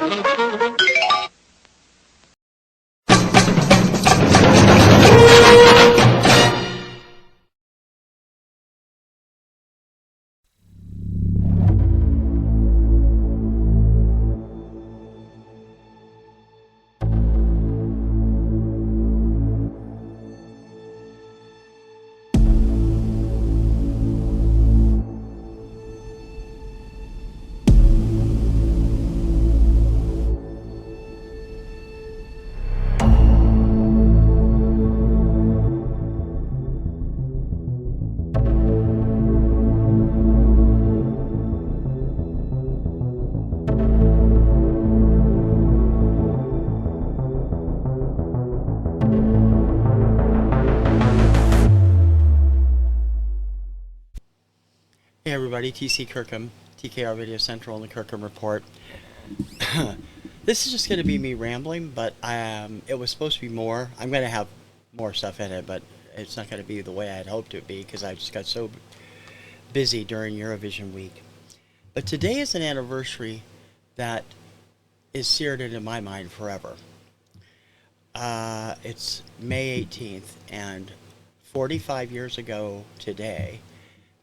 Hey everybody, TC Kirkham, TKR Video Central, and the Kirkham Report. This is just going to be me rambling, but it was supposed to be more. I'm going to have more stuff in it, but it's not going to be the way I had hoped it would be because I just got so busy during Eurovision week. But today is an anniversary that is seared into my mind forever. It's May 18th, and 45 years ago today,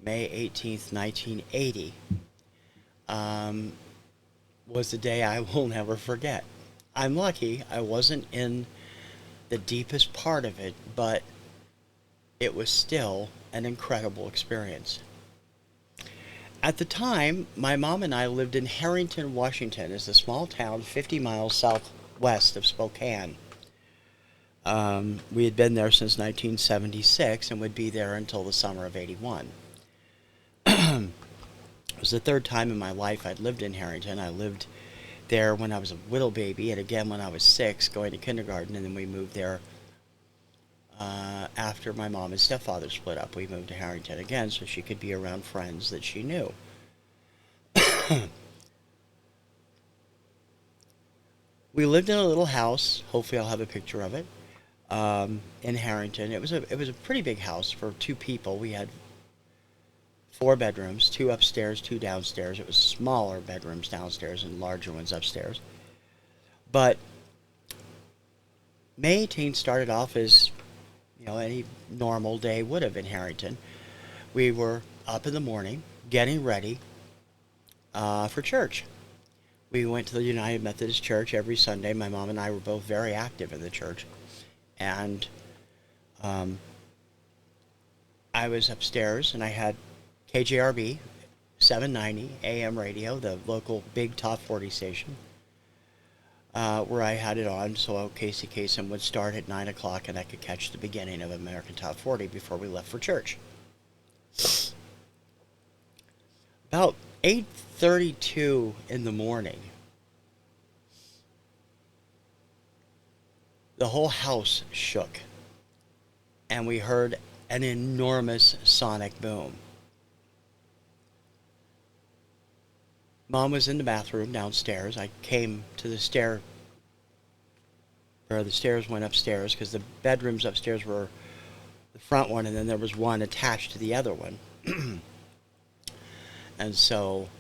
May 18th, 1980, was the day I will never forget. I'm lucky I wasn't in the deepest part of it, but it was still an incredible experience. At the time, my mom and I lived in Harrington, Washington. It's a small town 50 miles southwest of Spokane. We had been there since 1976 and would be there until the summer of 81. It was the third time in my life I'd lived in Harrington. I lived there when I was a little baby, and again when I was 6, going to kindergarten, and then we moved there after my mom and stepfather split up. We moved to Harrington again so she could be around friends that she knew. We lived in a little house. Hopefully I'll have a picture of it in Harrington. It was a pretty big house for 2 people. We had 4 bedrooms, 2 upstairs, 2 downstairs. It was smaller bedrooms downstairs and larger ones upstairs. But May 18th started off as, any normal day would have in Harrington. We were up in the morning, getting ready for church. We went to the United Methodist Church every Sunday. My mom and I were both very active in the church. And I was upstairs, and I had KJRB 790 AM radio, the local big top 40 station, where I had it on so Casey Kasem would start at 9 o'clock and I could catch the beginning of American Top 40 before we left for church. About 8:32 in the morning, the whole house shook, and we heard an enormous sonic boom. Mom was in the bathroom downstairs. I came to the stairs went upstairs because the bedrooms upstairs were the front one, and then there was one attached to the other one. And so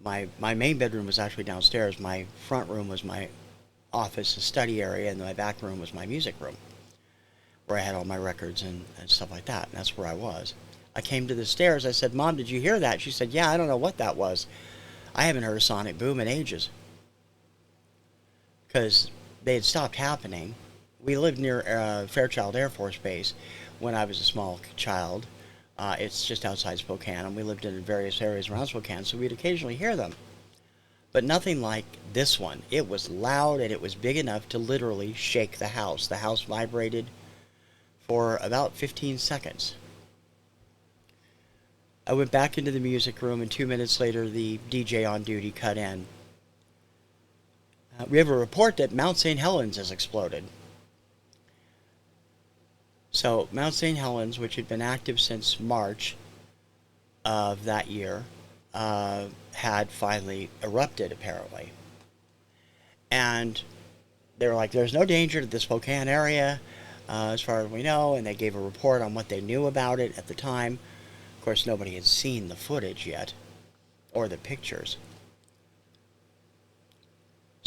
my main bedroom was actually downstairs. My front room was my office and study area, and my back room was my music room, where I had all my records and stuff like that. And that's where I was. I came to the stairs. I said, "Mom, did you hear that?" She said, "Yeah, I don't know what that was. I haven't heard a sonic boom in ages." Because they had stopped happening. We lived near Fairchild Air Force Base when I was a small child. It's just outside Spokane, and we lived in various areas around Spokane, so we'd occasionally hear them. But nothing like this one. It was loud, and it was big enough to literally shake the house. The house vibrated for about 15 seconds. I went back into the music room, and 2 minutes later, the DJ on duty cut in. We have a report that Mount St Helens has exploded. So, Mount St Helens, which had been active since March of that year, had finally erupted, apparently. And they were like, there's no danger to the Spokane area, as far as we know, and they gave a report on what they knew about it at the time. Of course, nobody had seen the footage yet, or the pictures.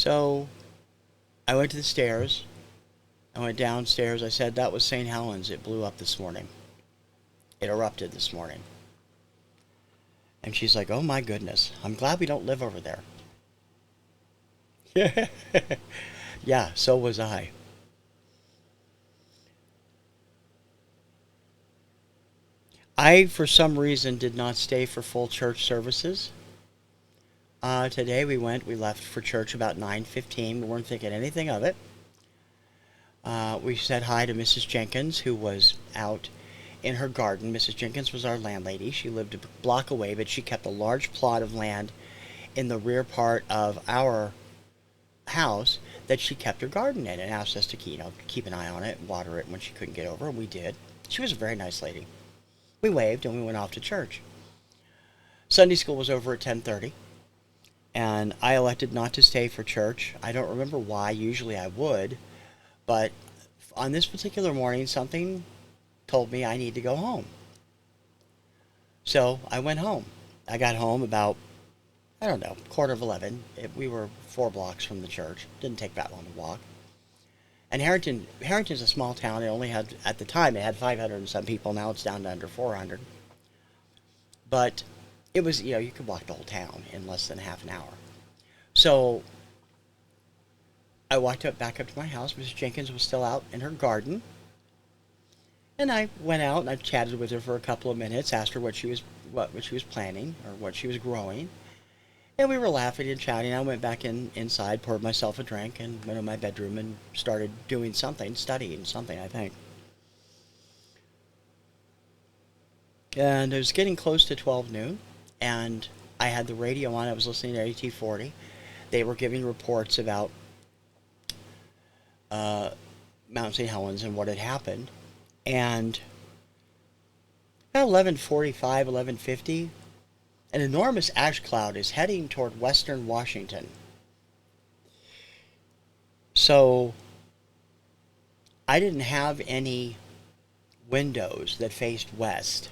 So I went to the stairs. I went downstairs. I said, that was St. Helens. It blew up this morning. It erupted this morning. And she's like, oh my goodness. I'm glad we don't live over there. Yeah, so was I. I, for some reason, did not stay for full church services. Today we left for church about 9:15. We weren't thinking anything of it. We said hi to Mrs. Jenkins, who was out in her garden. Mrs. Jenkins was our landlady. She lived a block away, but she kept a large plot of land in the rear part of our house that she kept her garden in, and asked us to keep an eye on it, water it when she couldn't get over, and we did. She was a very nice lady. We waved and we went off to church. Sunday school was over at 10:30, and I elected not to stay for church. I don't remember why. Usually I would, but on this particular morning, something told me I need to go home. So I went home. I got home about, I don't know, 11:15. We were 4 blocks from the church. Didn't take that long to walk. And Harrington's a small town. It only had, at the time, it had 500 and some people. Now it's down to under 400. But it was, you could walk the whole town in less than half an hour. So I walked back up to my house. Mrs. Jenkins was still out in her garden. And I went out and I chatted with her for a couple of minutes, asked her what she was planning or what she was growing. And we were laughing and chatting. I went back inside, poured myself a drink, and went in my bedroom and started doing something, studying something, I think. And it was getting close to 12 noon, and I had the radio on. I was listening to AT40. They were giving reports about Mount St Helens and what had happened. And at 11:45, 11:50, an enormous ash cloud is heading toward western Washington. So I didn't have any windows that faced west,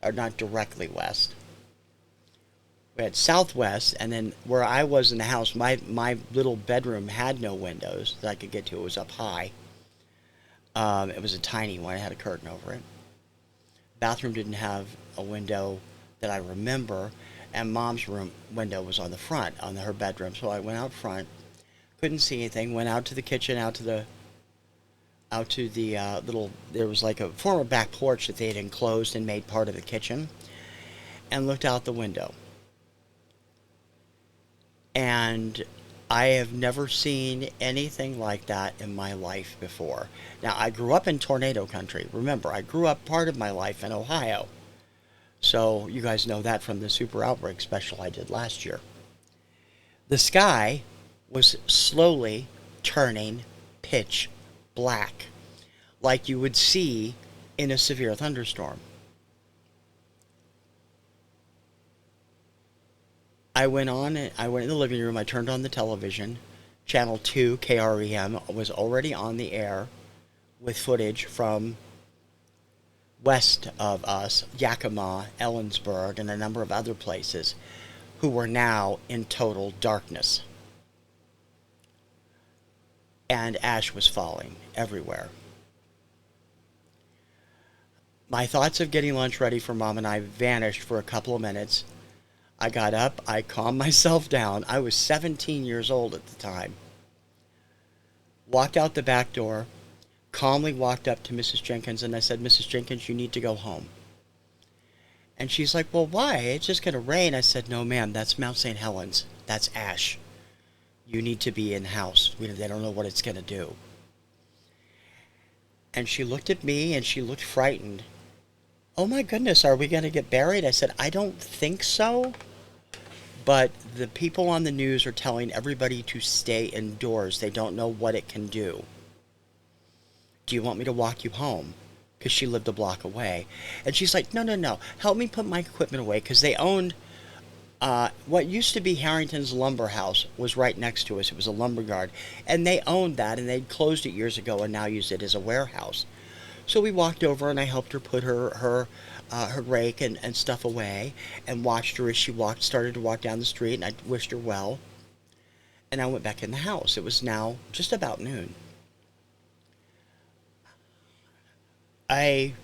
or not directly west. We had southwest, and then where I was in the house, my little bedroom had no windows that I could get to. It was up high. It was a tiny one. It had a curtain over it. Bathroom didn't have a window that I remember, and Mom's room window was on the front, on her bedroom. So I went out front, couldn't see anything, went out to the kitchen, out to the little, there was like a former back porch that they had enclosed and made part of the kitchen, and looked out the window. And I have never seen anything like that in my life before. Now, I grew up in tornado country. Remember, I grew up part of my life in Ohio. So you guys know that from the Super Outbreak special I did last year. The sky was slowly turning pitch black, like you would see in a severe thunderstorm. I went in the living room, I turned on the television. Channel 2, KREM, was already on the air with footage from west of us, Yakima, Ellensburg, and a number of other places, who were now in total darkness. And ash was falling everywhere. My thoughts of getting lunch ready for Mom and I vanished for a couple of minutes. I got up, I calmed myself down. I was 17 years old at the time. Walked out the back door, calmly walked up to Mrs. Jenkins, and I said, Mrs. Jenkins, you need to go home. And she's like, well, why? It's just going to rain. I said, no, ma'am, that's Mount St. Helens. That's ash. You need to be in the house. They don't know what it's going to do. And she looked at me, and she looked frightened. Oh, my goodness, are we going to get buried? I said, I don't think so. But the people on the news are telling everybody to stay indoors. They don't know what it can do. Do you want me to walk you home? Because she lived a block away. And she's like, no. Help me put my equipment away. Because they owned what used to be Harrington's lumber house was right next to us. It was a lumber yard. And they owned that, and they'd closed it years ago and now used it as a warehouse. So we walked over, and I helped her put her rake and stuff away, and watched her as she started to walk down the street, and I wished her well. and I went back in the house. It was now just about noon. I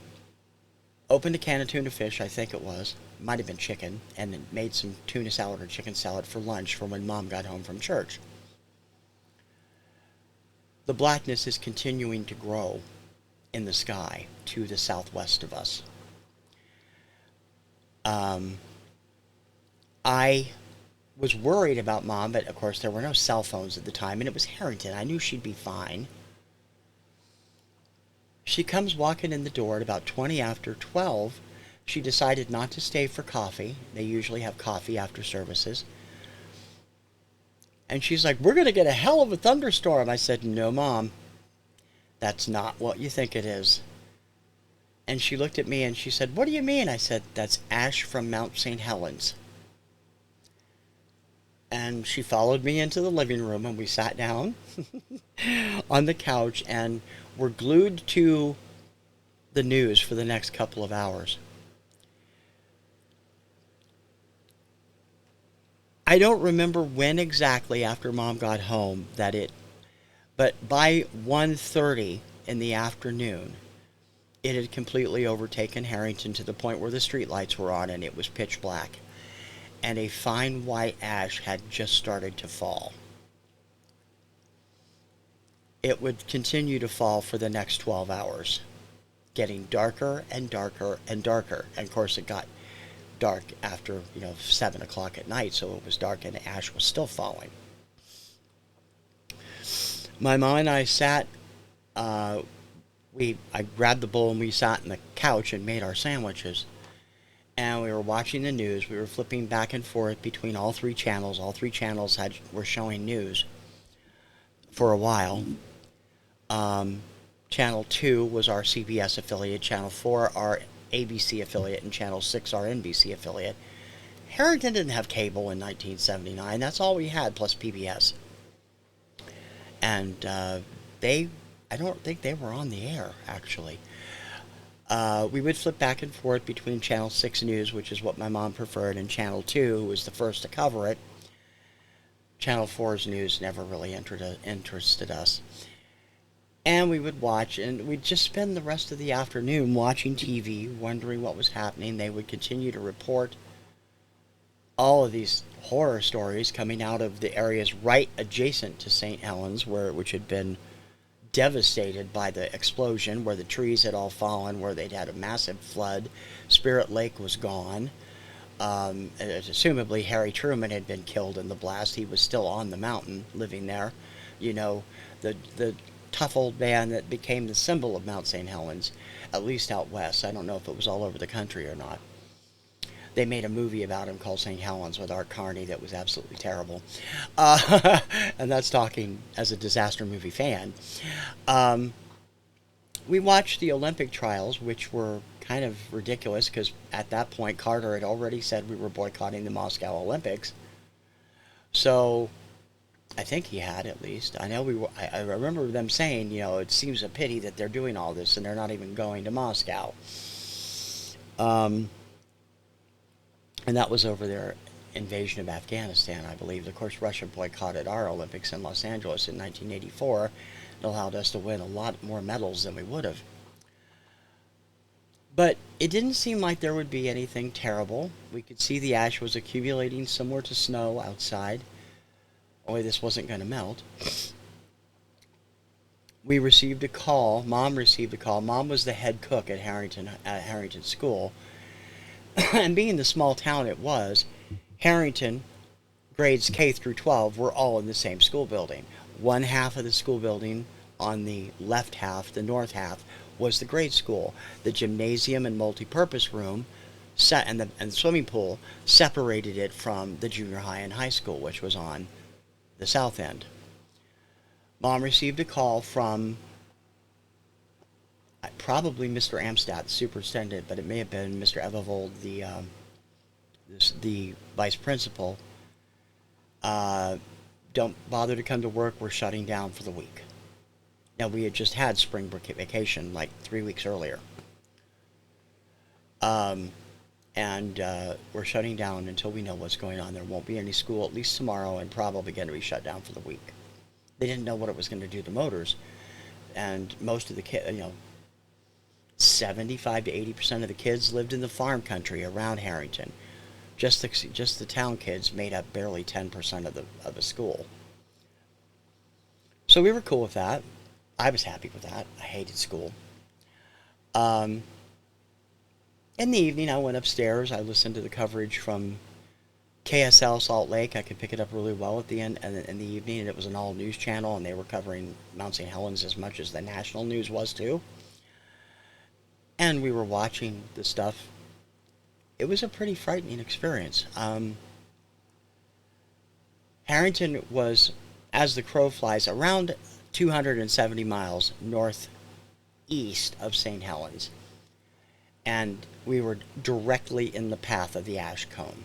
opened a can of tuna fish, I think it was. Might have been chicken, and made some tuna salad or chicken salad for lunch for when Mom got home from church. The blackness is continuing to grow in the sky to the southwest of us. Um, I was worried about Mom, but of course there were no cell phones at the time, and it was Harrington. I knew she'd be fine. She comes walking in the door at about 20 after 12. She decided not to stay for coffee. They usually have coffee after services. And she's like, "We're going to get a hell of a thunderstorm." I said, "No, Mom, that's not what you think it is." And she looked at me and she said, "What do you mean?" I said, "That's ash from Mount St Helens." And she followed me into the living room and we sat down on the couch and were glued to the news for the next couple of hours. I don't remember when exactly after Mom got home but by 1:30 in the afternoon, it had completely overtaken Harrington to the point where the streetlights were on and it was pitch black. And a fine white ash had just started to fall. It would continue to fall for the next 12 hours, getting darker and darker and darker. And of course, it got dark after 7 o'clock at night, so it was dark and the ash was still falling. My mom and I sat. I grabbed the bowl and we sat on the couch and made our sandwiches. And we were watching the news. We were flipping back and forth between all three channels. All three channels were showing news for a while. Channel 2 was our CBS affiliate, Channel 4 our ABC affiliate, and Channel 6 our NBC affiliate. Harrington didn't have cable in 1979. That's all we had, plus PBS. And I don't think they were on the air, actually. We would flip back and forth between Channel 6 News, which is what my mom preferred, and Channel 2, who was the first to cover it. Channel 4's news never really interested us. And we would watch, and we'd just spend the rest of the afternoon watching TV, wondering what was happening. They would continue to report all of these horror stories coming out of the areas right adjacent to St. Helens, which had been devastated by the explosion, where the trees had all fallen, where they'd had a massive flood. Spirit Lake was gone. Assumably Harry Truman had been killed in the blast. He was still on the mountain, living there. The tough old man that became the symbol of Mount St. Helens, at least out west. I don't know if it was all over the country or not. They made a movie about him called St. Helens with Art Carney that was absolutely terrible. And that's talking as a disaster movie fan. We watched the Olympic trials, which were kind of ridiculous because at that point Carter had already said we were boycotting the Moscow Olympics. So I think he had, at least. I know I remember them saying, it seems a pity that they're doing all this and they're not even going to Moscow. And that was over their invasion of Afghanistan, I believe. Of course, Russia boycotted our Olympics in Los Angeles in 1984. It allowed us to win a lot more medals than we would have. But it didn't seem like there would be anything terrible. We could see the ash was accumulating similar to snow outside. Only this wasn't going to melt. We received a call. Mom received a call. Mom was the head cook at Harrington School. And being the small town it was, Harrington, grades K through 12, were all in the same school building. One half of the school building on the left half, the north half, was the grade school. The gymnasium and multipurpose room and the swimming pool separated it from the junior high and high school, which was on the south end. Mom received a call from probably Mr. Amstadt, the superintendent, but it may have been Mr. Evovold, the vice principal. Don't bother to come to work. We're shutting down for the week. Now, we had just had spring vacation like 3 weeks earlier. And we're shutting down until we know what's going on. There won't be any school, at least tomorrow, and probably going to be shut down for the week. They didn't know what it was going to do to motors, and most of the kids, 75 to 80% of the kids lived in the farm country around Harrington. Just the town kids made up barely 10% of the school. So we were cool with that. I was happy with that. I hated school. Um, in the evening, I went upstairs. I listened to the coverage from KSL Salt Lake. I could pick it up really well at the end in the evening, and it was an all news channel, and they were covering Mount St Helens as much as the national news was too. And we were watching the stuff. It was a pretty frightening experience. Harrington was, as the crow flies, around 270 miles northeast of St. Helens, and we were directly in the path of the ash cone.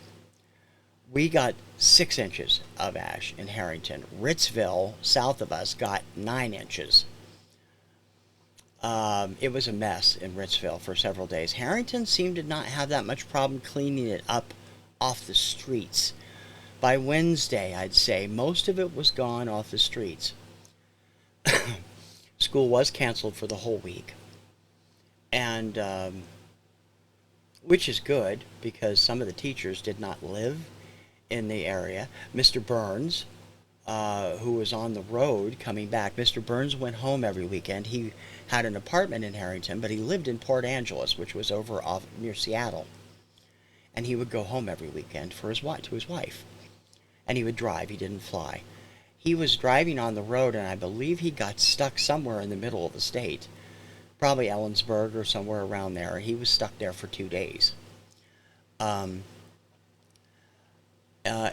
We got 6 inches of ash in Harrington. Ritzville, south of us, got 9 inches. It was a mess in Ritzville for several days. Harrington seemed to not have that much problem cleaning it up off the streets. By Wednesday, I'd say, most of it was gone off the streets. School was canceled for the whole week. And, which is good, because some of the teachers did not live in the area. Mr. Burns, who was on the road coming back, Mr. Burns went home every weekend. He had an apartment in Harrington, but he lived in Port Angeles, which was over off near Seattle. And he would go home every weekend for to his wife. And he would drive. He didn't fly. He was driving on the road, and I believe he got stuck somewhere in the middle of the state, probably Ellensburg or somewhere around there. He was stuck there for 2 days. Um, uh,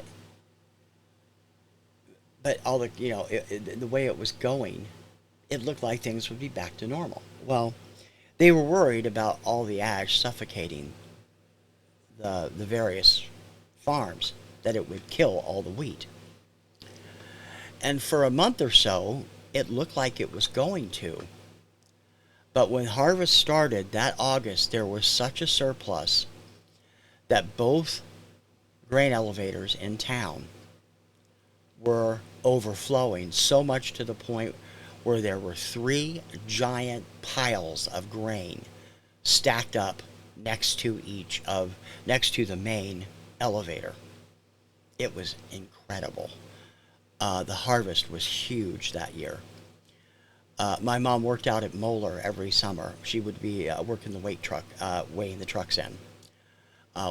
but all the the way it was going, it looked like things would be back to normal. Well, they were worried about all the ash suffocating the various farms, that it would kill all the wheat. And for a month or so, it looked like it was going to. But when harvest started that August, there was such a surplus that both grain elevators in town were overflowing, so much to the point where there were 3 giant piles of grain stacked up next to the main elevator. It was incredible. The harvest was huge that year. My mom worked out at Moeller every summer. She would be working the weighing the trucks in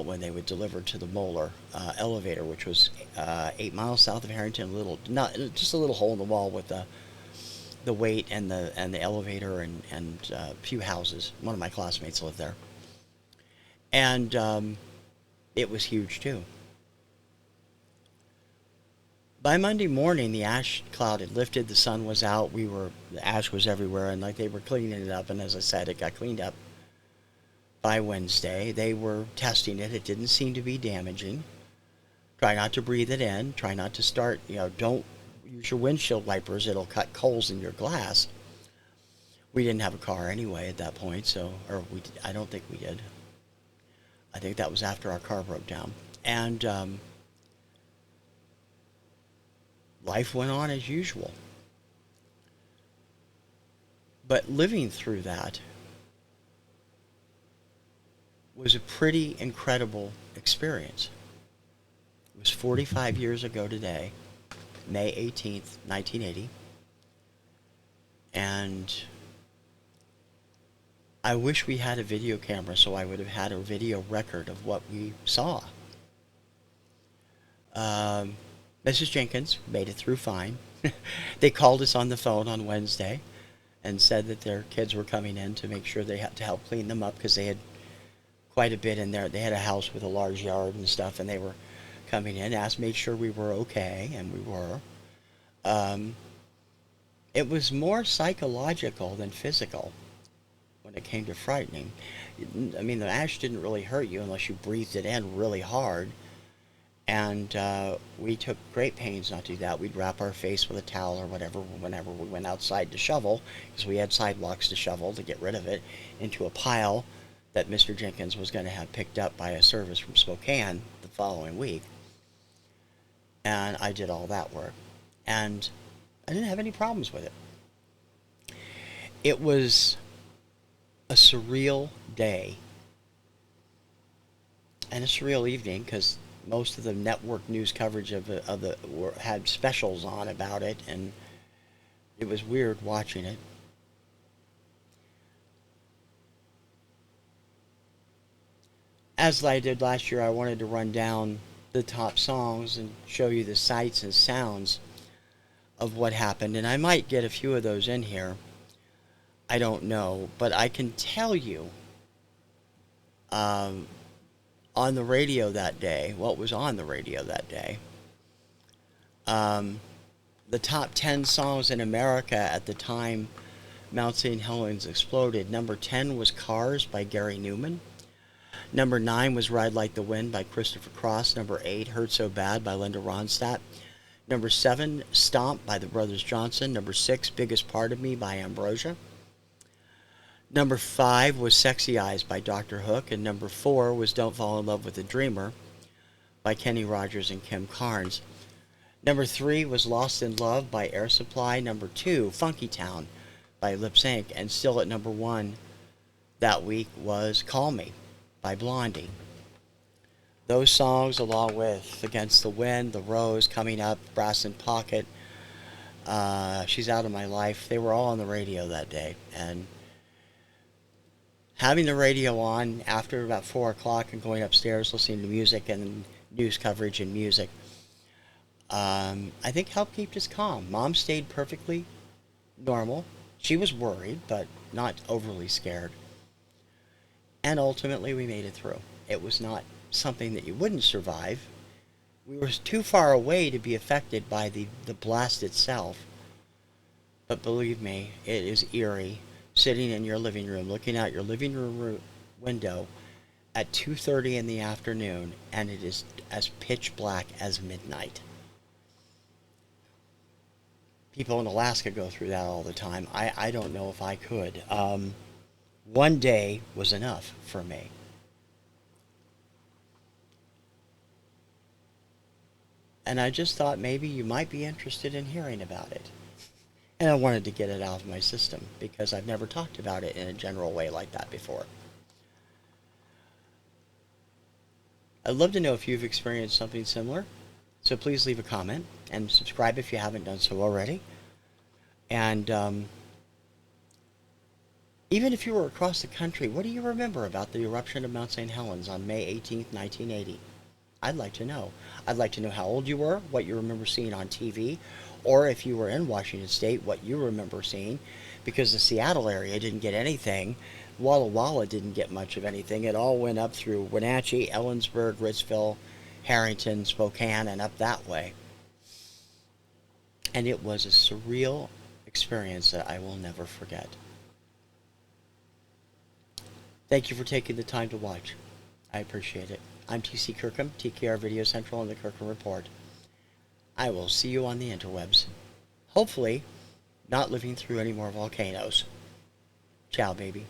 when they would deliver to the Moeller elevator, which was 8 miles south of Harrington. Just a little hole in the wall with the weight and the elevator and a few houses. One of my classmates lived there, and it was huge too. By Monday morning, the ash cloud had lifted, the sun was out, the ash was everywhere, and like they were cleaning it up, and as I said, it got cleaned up by Wednesday. They were testing it. It didn't seem to be damaging. Try not to breathe it in. Try not to start, don't use your windshield wipers. It'll cut holes in your glass. We didn't have a car anyway at that point, I don't think we did. I think that was after our car broke down. And, life went on as usual. But living through that was a pretty incredible experience. It was 45 years ago today, May 18th, 1980. And I wish we had a video camera so I would have had a video record of what we saw. Mrs. Jenkins made it through fine. They called us on the phone on Wednesday and said that their kids were coming in to make sure they had to help clean them up, because they had quite a bit in there. They had a house with a large yard and stuff, and they were coming in, made sure we were okay, and we were. It was more psychological than physical when it came to frightening. I mean, the ash didn't really hurt you unless you breathed it in really hard. And we took great pains not to do that. We'd wrap our face with a towel or whatever whenever we went outside to shovel, because we had sidewalks to shovel to get rid of it, into a pile that Mr. Jenkins was going to have picked up by a service from Spokane the following week. And I did all that work. And I didn't have any problems with it. It was a surreal day and a surreal evening because most of the network news coverage had specials on about it, and it was weird watching it. As I did last year, I wanted to run down the top songs and show you the sights and sounds of what happened, and I might get a few of those in here. I don't know, but I can tell you on the radio that day, what was on the radio that day. The top 10 songs in America at the time Mount St Helens exploded. Number 10 was Cars by Gary Newman. Number 9 was Ride Like the Wind by Christopher Cross. Number 8, Hurt So Bad by Linda Ronstadt. Number 7, Stomp by the Brothers Johnson. Number 6, Biggest Part of Me by Ambrosia. Number 5 was Sexy Eyes by Dr. Hook. And number 4 was Don't Fall in Love with a Dreamer by Kenny Rogers and Kim Carnes. Number 3 was Lost in Love by Air Supply. Number 2, Funky Town by Lip Sync. And still at number 1 that week was Call Me by Blondie. Those songs, along with Against the Wind, The Rose, Coming Up, Brass in Pocket, She's Out of My Life, they were all on the radio that day. And having the radio on after about 4 o'clock and going upstairs listening to music and news coverage and music, I think helped keep us calm. Mom stayed perfectly normal. She was worried, but not overly scared. And ultimately, we made it through. It was not something that you wouldn't survive. We were too far away to be affected by the blast itself. But believe me, it is eerie sitting in your living room, looking out your living room window at 2:30 in the afternoon, and it is as pitch black as midnight. People in Alaska go through that all the time. I don't know if I could. One day was enough for me. And I just thought maybe you might be interested in hearing about it. And I wanted to get it out of my system because I've never talked about it in a general way like that before. I'd love to know if you've experienced something similar. So please leave a comment and subscribe if you haven't done so already. And even if you were across the country, what do you remember about the eruption of Mount St. Helens on May 18th, 1980? I'd like to know. I'd like to know how old you were, what you remember seeing on TV, or if you were in Washington State, what you remember seeing, because the Seattle area didn't get anything. Walla Walla didn't get much of anything. It all went up through Wenatchee, Ellensburg, Ritzville, Harrington, Spokane, and up that way. And it was a surreal experience that I will never forget. Thank you for taking the time to watch. I appreciate it. I'm T.C. Kirkham, TKR Video Central and the Kirkham Report. I will see you on the interwebs. Hopefully, not living through any more volcanoes. Ciao, baby.